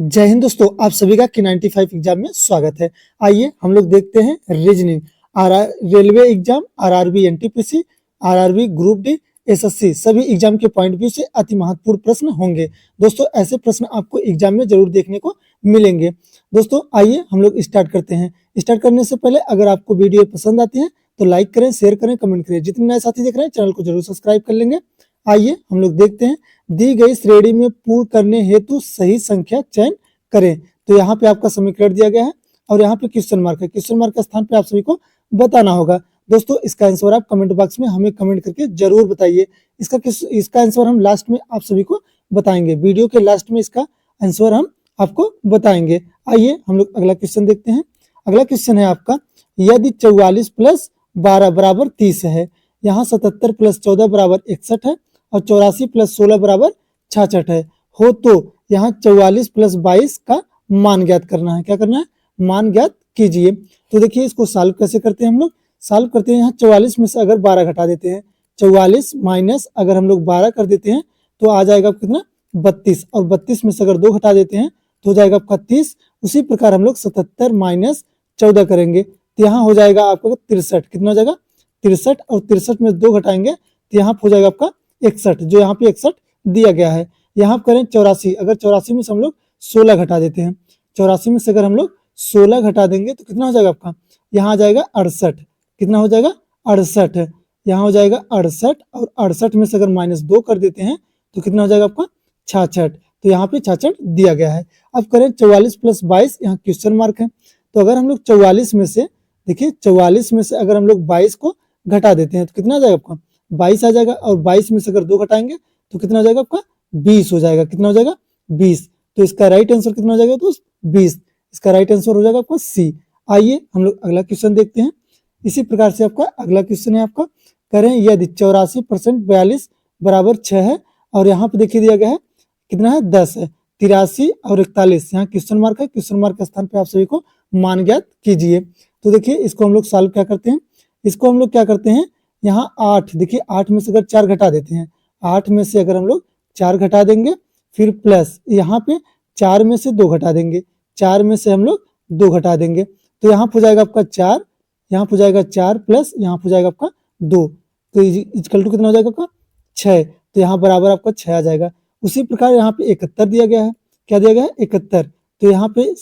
जय हिंद दोस्तों, आप सभी का K95 एग्जाम में स्वागत है। आइए हम लोग देखते हैं reasoning railway exam, RRB NTPC, RRB group D, SSC सभी एग्जाम के पॉइंट व्यू से अति महत्वपूर्ण प्रश्न होंगे। दोस्तों ऐसे प्रश्न आपको एग्जाम में जरूर देखने को मिलेंगे। दोस्तों आइए हम लोग स्टार्ट करते हैं। स्टार्ट करने से पहले अगर आपको वीडियो पसंद आती है तो लाइक करें, शेयर करें, कमेंट करें। जितने नए साथी देख रहे हैं चैनल को जरूर सब्सक्राइब कर लेंगे। आइए हम लोग देखते हैं, दी गई श्रेणी में पूर्ण करने हेतु सही संख्या चयन करें। तो यहाँ पे आपका समीकरण दिया गया है और यहाँ पे क्वेश्चन मार्क है। क्वेश्चन मार्क के स्थान पे आप सभी को बताना होगा। दोस्तों इसका आंसर आप कमेंट बॉक्स में हमें कमेंट करके जरूर बताइए। इसका आंसर हम लास्ट में आप सभी को बताएंगे। वीडियो के लास्ट में इसका आंसर हम आपको बताएंगे। आइए हम लोग अगला क्वेश्चन देखते हैं। अगला क्वेश्चन है आपका, यदि 44 प्लस 12 बराबर 30 है, यहाँ 77 प्लस 14 बराबर 61 है और 84 प्लस 16 बराबर 66 है हो तो यहाँ 44 प्लस 22 का मान ज्ञात करना है। क्या करना है? मान ज्ञात कीजिए। तो देखिए इसको सॉल्व कैसे करते हैं हम लोग। सॉल्व करते हैं, यहाँ 44 में से अगर 12 घटा देते हैं, 44 माइनस अगर हम लोग 12 कर देते हैं तो आ जाएगा कितना? 32। और 32 में से अगर 2 घटा देते हैं तो हो जाएगा आपका 30। उसी प्रकार हम लोग 77 माइनस 14 करेंगे तो यहाँ हो जाएगा आपका 63। कितना हो जाएगा? 63। और 63 में 2 घटाएंगे तो यहाँ हो जाएगा आपका 61, जो यहाँ पे 61 दिया गया है। यहाँ करें 84, अगर 84 में से हम लोग 16 घटा देते हैं, 84 में से अगर हम लोग 16 घटा देंगे तो कितना हो जाएगा आपका? यहाँ आ जाएगा 68। कितना हो जाएगा? 68। यहाँ हो जाएगा 68 और 68 में से अगर -2 कर देते हैं तो कितना हो जाएगा आपका? 66। तो यहाँ पे 66 दिया गया है। अब करें 44 प्लस 22, यहाँ क्वेश्चन मार्क है। तो अगर हम लोग 44 में से, देखिए 44 में से अगर हम लोग 22 को घटा देते हैं तो कितना आ जाएगा आपका? 22 आ जाएगा। और 22 में से अगर 2 घटाएंगे तो कितना हो जाएगा आपका? 20 हो जाएगा। कितना हो जाएगा? 20। तो इसका राइट आंसर कितना हो जाएगा? तो 20। इसका राइट आंसर हो जाएगा आपका सी। आइए हम लोग अगला क्वेश्चन देखते हैं। इसी प्रकार से आपका अगला क्वेश्चन है आपका, करें यदि 84% 42 बराबर 6 है और यहाँ पे देखिए दिया गया है कितना है? 10 है। 83 और 41, यहाँ क्वेश्चन मार्क है। क्वेश्चन मार्क के स्थान पे आप सभी को मान ज्ञात कीजिए। तो देखिए इसको हम लोग सॉल्व क्या करते हैं, इसको हम लोग क्या करते हैं, यहाँ 8, देखिए 8 में से अगर 4 घटा देते हैं, 8 में से अगर हम लोग 4 घटा देंगे, फिर प्लस यहाँ पे 4 में से 2 घटा देंगे, 4 में से हम लोग 2 घटा देंगे तो यहाँ हो जाएगा आपका 4, यहाँ हो जाएगा 4 प्लस यहाँ हो जाएगा आपका 2, तो इक्वल टू कितना हो जाएगा आपका? 6। तो यहाँ बराबर आपका 6 आ जाएगा। उसी प्रकार यहाँ पे 71 दिया गया है। क्या दिया गया है? 71। तो यहाँ पे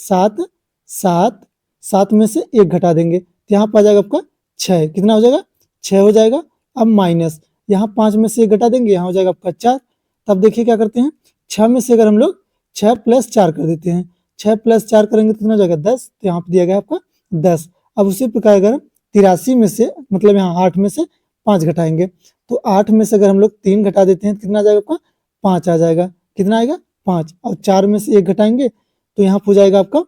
7 में से 1 घटा देंगे तो यहाँ पर आ जाएगा आपका 6। कितना हो जाएगा? 6 हो जाएगा। अब माइनस यहाँ 5 में से 1 घटा देंगे, यहाँ हो जाएगा आपका 4। तब देखिए क्या करते हैं, 6 में से अगर हम लोग 6 प्लस 4 कर देते हैं, 6 प्लस 4 करेंगे तो कितना हो जाएगा? 10। तो यहाँ पे दिया गया आपका 10। अब उसी प्रकार अगर 83 में से, मतलब यहाँ 8 में से 5 घटाएंगे तो 8 में से अगर हम लोग 3 घटा देते हैं तो कितना आ जाएगा आपका? 5 आ जाएगा। कितना आएगा? 5। और 4 में से 1 घटाएंगे तो यहाँ हो जाएगा आपका,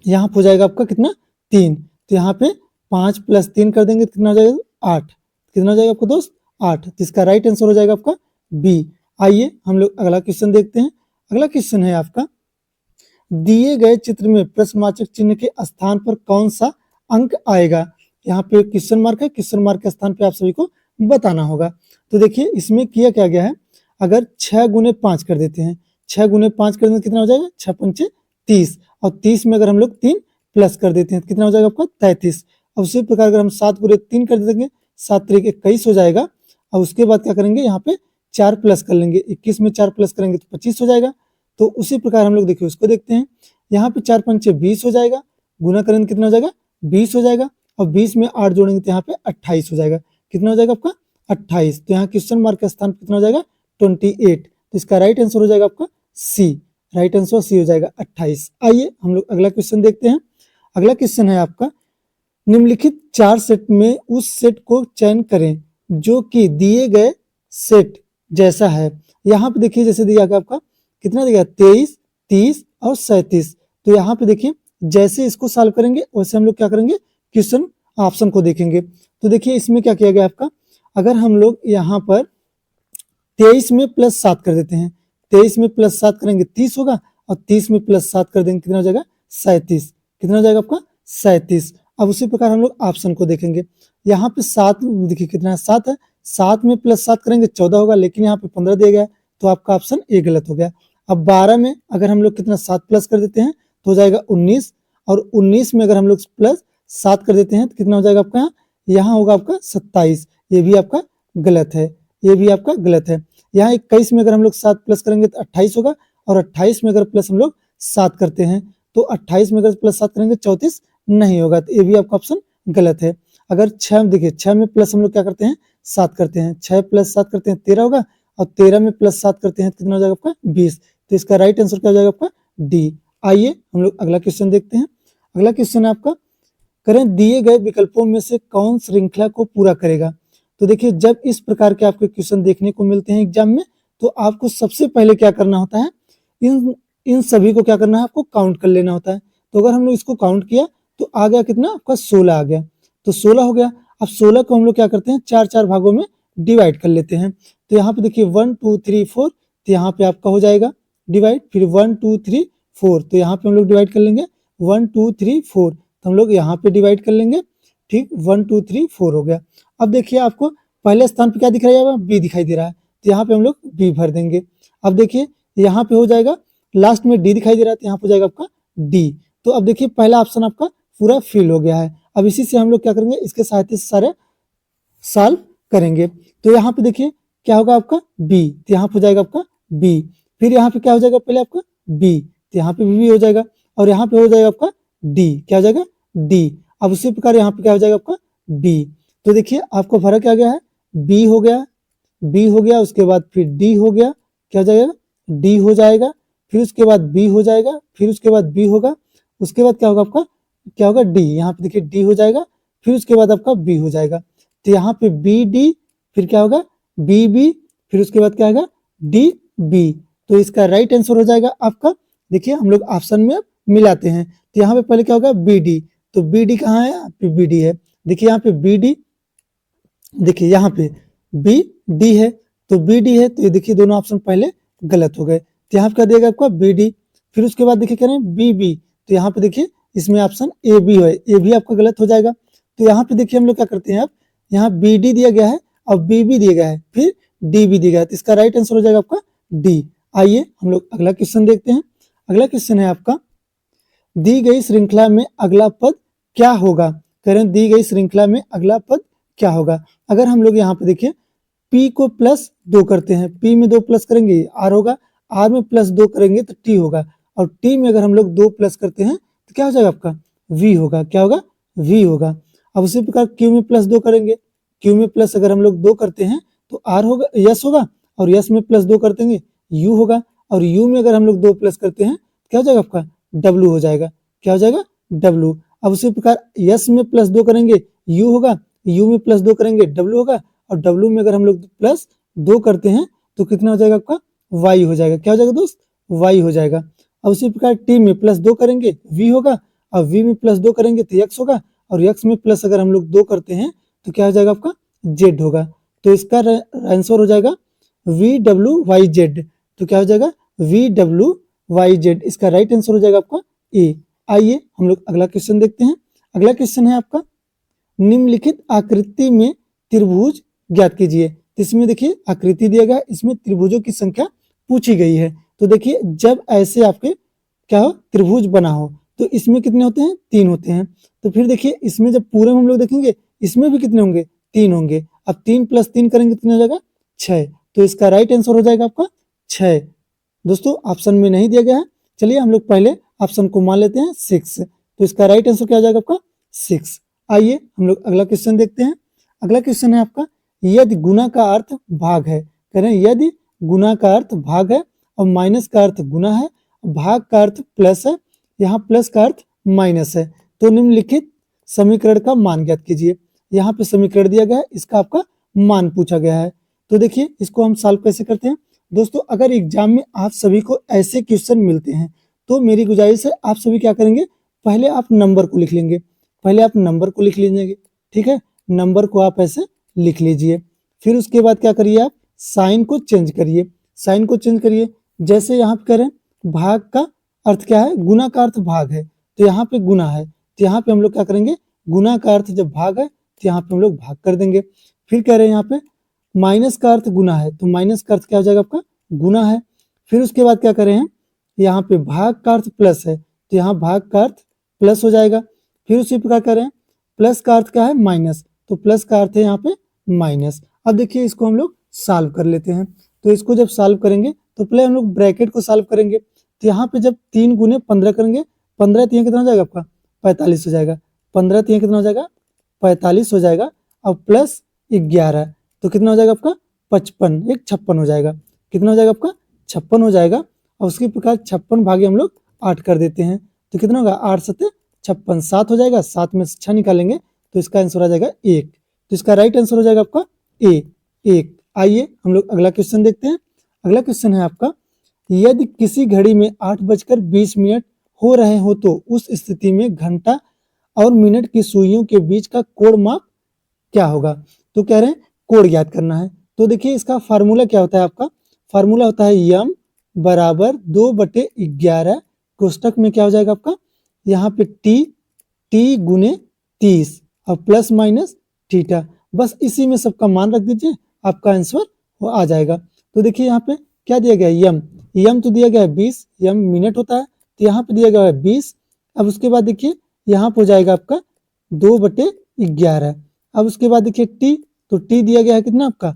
यहाँ हो जाएगा आपका कितना? 3। तो यहाँ पे 5 प्लस 3 कर देंगे तो कितना हो जाएगा? 8। कितना हो जाएगा आपको दोस्त? 8। तो इसका राइट आंसर हो जाएगा आपका बी। आइए हम लोग अगला क्वेश्चन देखते हैं। अगला क्वेश्चन है आपका, दिए गए चित्र में प्रश्नवाचक चिन्ह के स्थान पर कौन सा अंक आएगा। यहाँ पे क्वेश्चन मार्क है। क्वेश्चन मार्क के स्थान पे आप सभी को बताना होगा। तो देखिए इसमें किया क्या गया है, अगर 6 गुने 5 कर देते हैं, 6 गुने 5 कर देते कितना हो जाएगा? 6 पंचे 30। और 30 में अगर हम लोग 3 प्लस कर देते हैं तो कितना हो जाएगा आपका? 33। और उसी प्रकार अगर हम 7 गुने 3 कर देंगे, 7 त्रिक 21 हो जाएगा। और उसके बाद क्या करेंगे, यहाँ पे 4 प्लस कर लेंगे, 21 में 4 प्लस करेंगे तो 25 हो जाएगा। तो उसी प्रकार हम लोग देखिए उसको देखते हैं, यहाँ पे 4 पंचे 20 हो जाएगा, गुना करेंगे कितना हो जाएगा? 20 हो जाएगा। और 20 में 8 जोड़ेंगे तो यहाँ पे 28 हो जाएगा। कितना हो जाएगा आपका? 28। तो यहाँ क्वेश्चन मार्क के स्थान पर कितना हो जाएगा? 28। तो इसका राइट आंसर हो जाएगा आपका सी। राइट आंसर सी हो जाएगा 28। आइए हम लोग अगला क्वेश्चन देखते हैं। अगला क्वेश्चन है आपका, निम्नलिखित 4 सेट में उस सेट को चयन करें जो कि दिए गए सेट जैसा है। यहाँ पे देखिए जैसे दिया गया आपका कितना दिया? 23, 30 और 37। तो यहाँ पे देखिए जैसे इसको सॉल्व करेंगे वैसे हम लोग क्या करेंगे, क्वेश्चन ऑप्शन को देखेंगे। तो देखिए इसमें क्या किया गया आपका, अगर हम लोग यहाँ पर 23 में प्लस 7 कर देते हैं, 23 में प्लस 7 करेंगे 30 होगा। और 30 में प्लस 7 कर देंगे कितना हो जाएगा? 37। कितना हो जाएगा आपका? 37। अब उसी प्रकार हम लोग ऑप्शन को देखेंगे। यहाँ पे 7 देखिए कितना है? 7 है। 7 में प्लस 7 करेंगे 14 होगा, लेकिन यहाँ पे 15 दिया गया है तो आपका ऑप्शन ए गलत हो गया। अब 12 में अगर हम लोग कितना 7 प्लस कर देते हैं तो हो जाएगा 19, और 19 में अगर हम लोग प्लस 7 कर देते हैं तो कितना हो जाएगा आपका, यहाँ होगा आपका 27। ये भी आपका गलत है, ये भी आपका गलत है। यहाँ 21 में अगर हम लोग 7 प्लस करेंगे तो 28 होगा, और 28 में अगर प्लस हम लोग 7 करते हैं तो 28 में अगर प्लस 7 करेंगे 34 नहीं होगा, तो ये भी आपका ऑप्शन गलत है। अगर 6 देखिए 6 में प्लस हम लोग क्या करते हैं 7 करते हैं, 6 प्लस 7 करते हैं 13 होगा, और 13 में प्लस 7 करते हैं तो कितना हो जाएगा आपका 20। तो इसका राइट आंसर क्या हो जाएगा आपका डी। आइए हम लोग अगला क्वेश्चन देखते हैं। अगला क्वेश्चन है आपका, करें दिए गए विकल्पों में से कौन श्रृंखला को पूरा करेगा। तो देखिए जब इस प्रकार के आपको क्वेश्चन देखने को मिलते हैं एग्जाम में, तो आपको सबसे पहले क्या करना होता है, इन सभी को क्या करना है, आपको काउंट कर लेना होता है। तो अगर हम लोग इसको काउंट किया तो आ गया कितना आपका 16 आ गया, तो 16 हो गया। अब 16 को हम लोग क्या करते हैं 4-4 भागों में डिवाइड कर लेते हैं। तो यहाँ पे देखिए 1 2 3 4, तो यहाँ पे आपका हो जाएगा डिवाइड, फिर 1 2 3 4, तो यहाँ पे हम लोग डिवाइड कर लेंगे 1 2 3 4, तो हम लोग यहाँ पे डिवाइड कर लेंगे, ठीक 1 2 3 4 हो गया। अब देखिए आपको पहले स्थान पे क्या दिख रहा है, बी दिखाई दे रहा है, तो यहाँ पे हम लोग बी भर देंगे। अब देखिए यहाँ पे हो जाएगा, लास्ट में डी दिखाई दे रहा है तो यहाँ पे हो जाएगा आपका डी। तो अब देखिए पहला ऑप्शन आपका पूरा फिल हो गया है। अब इसी से हम लोग क्या करेंगे, इसके सहायता से सारे सॉल्व करेंगे। तो यहाँ पे देखिए क्या होगा आपका बी, तो यहाँ पे हो जाएगा आपका बी, फिर यहाँ पे क्या हो जाएगा पहले आपका बी, तो यहाँ पे भी हो जाएगा, और यहाँ पे हो जाएगा आपका डी, क्या हो जाएगा डी। अब उसी प्रकार यहाँ पे क्या हो जाएगा आपका बी। तो देखिए आपको फर्क क्या गया है, बी हो गया, बी हो गया, उसके बाद फिर डी हो गया, क्या हो जाएगा डी हो जाएगा, फिर उसके बाद बी हो जाएगा, फिर उसके बाद बी होगा, उसके बाद क्या होगा आपका, क्या होगा डी, यहाँ पे देखिए डी हो जाएगा, फिर उसके बाद आपका बी हो जाएगा। तो यहाँ पे बी डी, फिर क्या होगा बी बी, फिर उसके बाद क्या होगा डी बी। तो इसका राइट आंसर हो जाएगा आपका, देखिए हम लोग ऑप्शन में मिलाते हैं। तो यहाँ पे पहले क्या होगा बी डी, तो बी डी कहाँ है, बी डी है, देखिए यहाँ पे बी डी, देखिए यहाँ पे बी डी है, तो बी डी है, तो ये देखिए दोनों ऑप्शन पहले गलत हो गए। तो यहाँ पे क्या देगा आपका बी डी, फिर उसके बाद देखिए कह रहे हैं बी बी, तो यहाँ पे देखिए इसमें ऑप्शन ए बी है, ए भी आपका गलत हो जाएगा। तो यहाँ पे देखिए हम लोग क्या करते हैं, अब यहाँ बी डी दिया गया है और बी बी दिया गया है, फिर डी बी दिया गया है, तो इसका राइट आंसर हो जाएगा आपका डी। आइए हम लोग अगला क्वेश्चन देखते हैं। अगला क्वेश्चन है आपका, दी गई श्रृंखला में अगला पद क्या होगा। करें दी गई श्रृंखला में अगला पद क्या होगा। अगर हम लोग यहाँ पे देखिए P को प्लस 2 करते हैं, P में 2 प्लस करेंगे R होगा, R में प्लस 2 करेंगे तो T होगा, और T में अगर हम लोग 2 प्लस करते हैं तो क्या हो जाएगा आपका V होगा, क्या होगा V होगा। अब उसी प्रकार Q में प्लस 2 करेंगे, Q में प्लस अगर हम लोग 2 करते हैं तो R होगा, यस होगा, और यस में प्लस 2 करते हैं U होगा, और U में अगर हम लोग 2 प्लस करते हैं क्या हो जाएगा आपका W हो जाएगा, क्या हो जाएगा W। अब उसी प्रकार यस में प्लस 2 करेंगे U होगा, U में प्लस 2 करेंगे W होगा, और W में अगर हम लोग प्लस 2 करते हैं तो कितना हो जाएगा आपका Y हो जाएगा, क्या हो जाएगा दोस्त Y हो जाएगा। अब उसी प्रकार T में प्लस 2 करेंगे V होगा, और V में प्लस 2 करेंगे तो X होगा, और X में प्लस अगर हम लोग 2 करते हैं तो क्या हो जाएगा आपका Z होगा। तो इसका आंसर हो जाएगा VWYZ, तो क्या हो जाएगा VWYZ, इसका राइट आंसर हो जाएगा आपका ए। आइए हम लोग अगला क्वेश्चन देखते हैं। अगला क्वेश्चन है आपका, निम्नलिखित आकृति में त्रिभुज ज्ञात कीजिए। इसमें देखिए आकृति दिया गया, इसमें त्रिभुजों की संख्या पूछी गई है। तो देखिए जब ऐसे आपके क्या हो त्रिभुज बना हो तो इसमें कितने होते हैं 3 होते हैं। तो फिर देखिए इसमें जब पूरे में हम लोग देखेंगे इसमें भी कितने होंगे 3 होंगे। अब 3 + 3 करेंगे कितना हो जाएगा 6, तो इसका राइट आंसर हो जाएगा आपका 6। दोस्तों ऑप्शन में नहीं दिया गया है, चलिए हम लोग पहले ऑप्शन को मान लेते हैं 6, तो इसका राइट आंसर क्या हो जाएगा आपका 6। आइए हम लोग अगला क्वेश्चन देखते हैं। अगला क्वेश्चन है आपका, यदि गुना का अर्थ भाग है, कह रहे हैं यदि गुना का अर्थ भाग है और माइनस का अर्थ गुना है, भाग का अर्थ प्लस है, यहाँ प्लस का अर्थ माइनस है, तो निम्नलिखित समीकरण का मान ज्ञात कीजिए। यहाँ पे समीकरण दिया गया है, इसका आपका मान पूछा गया है। तो देखिए इसको हम सॉल्व कैसे करते हैं। दोस्तों अगर एग्जाम में आप सभी को ऐसे क्वेश्चन मिलते हैं तो मेरी गुजारिश है आप सभी क्या करेंगे, पहले आप नंबर को लिख लेंगे, पहले आप नंबर को लिख लीजिएगा, ठीक है, नंबर को आप ऐसे लिख लीजिए। फिर उसके बाद क्या करिए, आप साइन को चेंज करिए, साइन को चेंज करिए। जैसे यहाँ पे करें भाग का अर्थ क्या है, गुना का अर्थ भाग है, तो यहाँ पे गुना है, तो यहाँ पे हम लोग क्या करेंगे, गुना का अर्थ जब भाग है तो यहाँ पे हम लोग भाग कर देंगे। फिर कह रहे हैं यहाँ पे माइनस का अर्थ गुना है, तो माइनस का अर्थ क्या हो जाएगा आपका गुना है। फिर उसके बाद क्या करें हैं, यहाँ पे भाग का अर्थ प्लस है तो यहाँ भाग का अर्थ प्लस हो जाएगा। फिर उसी प्रकार करें, प्लस का अर्थ क्या है माइनस, तो प्लस का अर्थ है यहाँ पे माइनस। अब देखिए इसको हम लोग सॉल्व कर लेते हैं। तो इसको जब सॉल्व करेंगे तो पहले हम लोग ब्रैकेट को सॉल्व करेंगे। तो यहाँ पे जब 3 गुने 15 करेंगे, 15 3 कितना हो जाएगा आपका 45 हो जाएगा, 15 3 कितना हो जाएगा 45 हो जाएगा। अब प्लस 11 तो कितना हो जाएगा आपका 55, एक 56 हो जाएगा। कितना हो जाएगा आपका 56 हो जाएगा। और उसके प्रकार 56 भागे हम लोग 8 कर देते हैं तो कितना होगा 8 सत्ते 56, 7 हो जाएगा, 7 में से 6 निकालेंगे तो इसका आंसर आ जाएगा 1। तो इसका राइट आंसर हो जाएगा आपका ए 1। आइए हम लोग अगला क्वेश्चन देखते हैं। अगला क्वेश्चन है आपका, यदि किसी घड़ी में 8:20 हो रहे हो तो उस स्थिति में घंटा और मिनट की सुइयों के बीच का कोण माप क्या होगा। तो कह रहे हैं कोण ज्ञात करना है। तो देखिए इसका फार्मूला क्या होता है, आपका फार्मूला होता है यम बराबर 2/11 कोष्टक में क्या हो जाएगा आपका यहाँ पे टी गुने 30 और प्लस माइनस थीटा। बस इसी में सबका मान रख दीजिए, आपका आंसर वो आ जाएगा। तो देखिए यहाँ पे क्या दिया गया है, यम तो दिया गया है 20, यम मिनट होता है तो यहाँ पे दिया गया है 20। अब उसके बाद देखिए यहाँ पे हो जाएगा आपका 2/11। अब उसके बाद देखिए टी, तो टी दिया गया है कितना आपका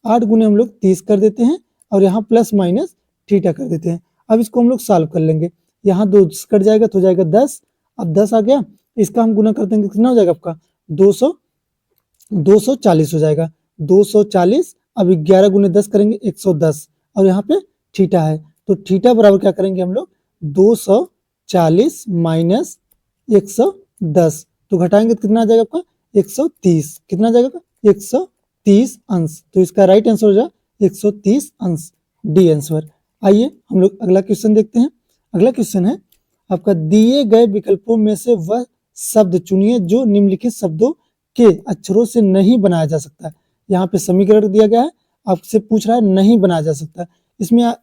8 गुने हम लोग 30 कर देते हैं और यहाँ प्लस माइनस थीटा कर देते हैं। अब इसको हम लोग सॉल्व कर लेंगे, यहाँ 2 कट जाएगा तो हो जाएगा 10। अब 10 आ गया, इसका हम गुना कर देंगे कितना हो जाएगा आपका 240 हो जाएगा, 240। अब 11 गुने 10 करेंगे 110 और यहाँ पे थीटा है तो थीटा बराबर क्या करेंगे हम लोग 240 माइनस 110, तो घटाएंगे तो कितना आ जाएगा आपका 130। कितना आ जाएगा 130 अंश। तो इसका राइट आंसर हो जाएगा 130 अंश, डी आंसर। आइए हम लोग अगला क्वेश्चन देखते हैं। अगला क्वेश्चन है आपका, दिए गए विकल्पों में से वह शब्द चुनिए जो निम्नलिखित शब्दों के अक्षरों से नहीं बनाया जा सकता। यहाँ पे समीकरण दिया गया है, आपसे पूछ रहा है नहीं बनाया जा सकता। इसमें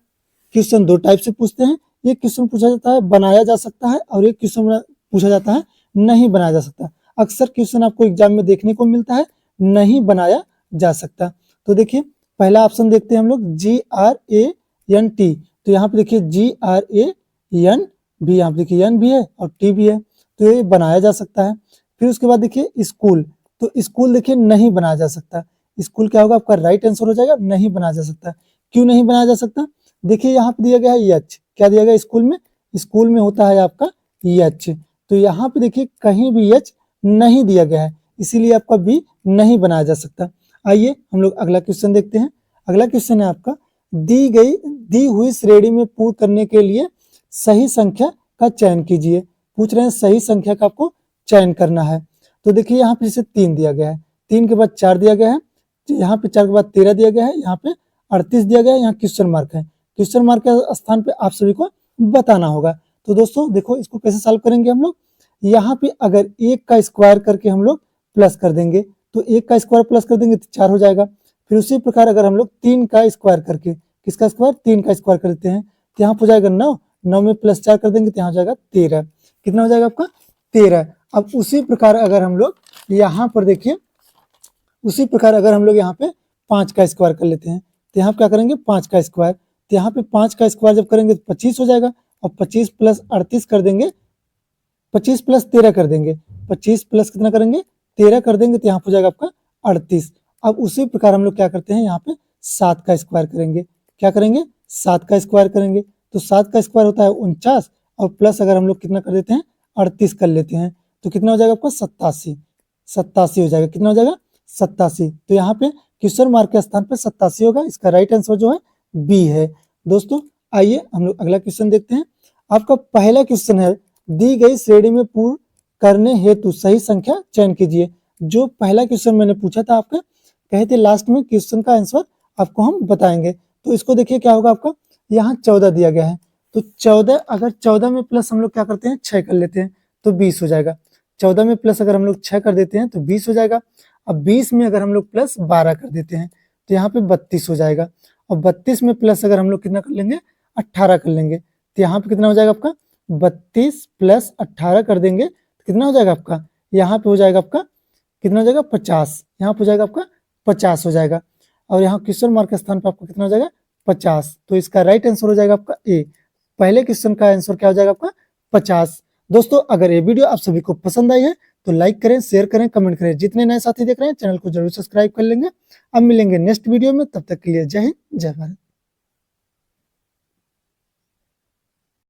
क्वेश्चन 2 टाइप से पूछते हैं, एक क्वेश्चन पूछा जाता है बनाया जा सकता है और एक क्वेश्चन पूछा जाता है नहीं बनाया जा सकता। अक्सर क्वेश्चन आपको एग्जाम में देखने को मिलता है नहीं बनाया जा सकता। तो देखिए पहला ऑप्शन देखते हैं हम लोग GRANT, तो यहाँ पे देखिए GRAN भी, यहाँ पे देखिए एन भी है और टी भी है तो ये बनाया जा सकता है। फिर उसके बाद देखिए स्कूल, तो स्कूल देखिए नहीं बनाया जा सकता। स्कूल क्या होगा आपका राइट आंसर हो जाएगा नहीं बनाया जा सकता। क्यों नहीं बनाया जा सकता, देखिए यहाँ पे दिया गया है यच, क्या दिया गया स्कूल में होता है आपका यच, तो यहाँ पे देखिए कहीं भी यच नहीं दिया गया है, इसीलिए आपका बी नहीं बनाया जा सकता। आइए हम लोग अगला क्वेश्चन देखते हैं। अगला क्वेश्चन है आपका, दी हुई श्रेणी में पूर्ण करने के लिए सही संख्या का चयन कीजिए। पूछ रहे हैं सही संख्या का आपको चयन करना है। तो देखिए यहाँ पे जैसे 3 दिया गया है, 3 के बाद 4 दिया गया है, यहाँ पे 4 के बाद 13 दिया गया है, यहाँ पे 38 दिया गया है, यहाँ क्वेश्चन मार्क है। क्वेश्चन मार्क के स्थान पे आप सभी को बताना होगा। तो दोस्तों देखो इसको कैसे सॉल्व करेंगे हम लोग, यहाँ पे अगर 1 का स्क्वायर करके हम लोग प्लस कर देंगे तो 1 का स्क्वायर प्लस कर देंगे तो 4 हो जाएगा। फिर उसी प्रकार अगर हम लोग 3 का स्क्वायर करके, किसका स्क्वायर 3 का स्क्वायर कर देते हैं तो यहाँ हो जाएगा 9, 9 में प्लस 4 कर देंगे तो यहाँ हो जाएगा 13। कितना हो जाएगा आपका 13। अब उसी प्रकार अगर हम लोग यहाँ पर देखिए, उसी प्रकार अगर हम लोग यहाँ पे 5 का स्क्वायर कर लेते हैं तो यहाँ क्या करेंगे 5 का स्क्वायर, तो यहाँ पे 5 का स्क्वायर जब करेंगे तो 25 हो जाएगा और 25 प्लस 38 कर देंगे, 25 प्लस 13 कर देंगे, 25 प्लस कितना करेंगे 13 कर देंगे तो यहाँ हो जाएगा आपका 38। अब उसी प्रकार हम लोग क्या करते हैं यहाँ पे 7 का स्क्वायर करेंगे, क्या करेंगे 7 का स्क्वायर करेंगे, तो 7 का स्क्वायर होता है 49 और प्लस अगर हम लोग कितना कर देते हैं 38 कर लेते हैं तो कितना हो जाएगा आपका 87, 87 हो जाएगा। कितना हो जाएगा 87, तो यहाँ पे क्वेश्चन मार्क के स्थान पे 87 होगा। इसका राइट आंसर जो है बी है। दोस्तों आइए हम लोग अगला क्वेश्चन देखते हैं। आपका पहला क्वेश्चन है, दी गई श्रेणी में पूर्ण करने हेतु सही संख्या चयन कीजिए। जो पहला क्वेश्चन मैंने पूछा था आपका, कहे थे लास्ट में क्वेश्चन का आंसर आपको हम बताएंगे। तो इसको देखिए क्या होगा आपका, यहाँ 14 दिया गया है तो 14, अगर 14 में प्लस हम लोग क्या करते हैं 6 कर लेते हैं तो 20 हो जाएगा। 14 में प्लस अगर हम लोग 6 कर देते हैं तो 20 हो जाएगा। अब 20 में अगर हम लोग प्लस 12 कर देते हैं तो यहाँ पे 32 हो जाएगा। और 32 में प्लस अगर हम लोग कितना कर लेंगे 18 कर लेंगे तो यहाँ पे कितना हो जाएगा आपका 32 प्लस 18 कर देंगे तो कितना हो जाएगा आपका, यहाँ पे हो जाएगा आपका कितना हो जाएगा 50, यहाँ पे हो जाएगा आपका 50 हो जाएगा। और यहाँ क्वेश्चन मार्क के स्थान पर आपको कितना हो जाएगा 50। तो इसका राइट आंसर हो जाएगा आपका ए। पहले क्वेश्चन का आंसर क्या हो जाएगा आपका 50। दोस्तों अगर ये वीडियो आप सभी को पसंद आई है तो लाइक करें, शेयर करें, कमेंट करें। जितने नए साथी देख रहे हैं चैनल को जरूर सब्सक्राइब कर लेंगे। अब मिलेंगे नेक्स्ट वीडियो में, तब तक के लिए जय हिंद, जय भारत।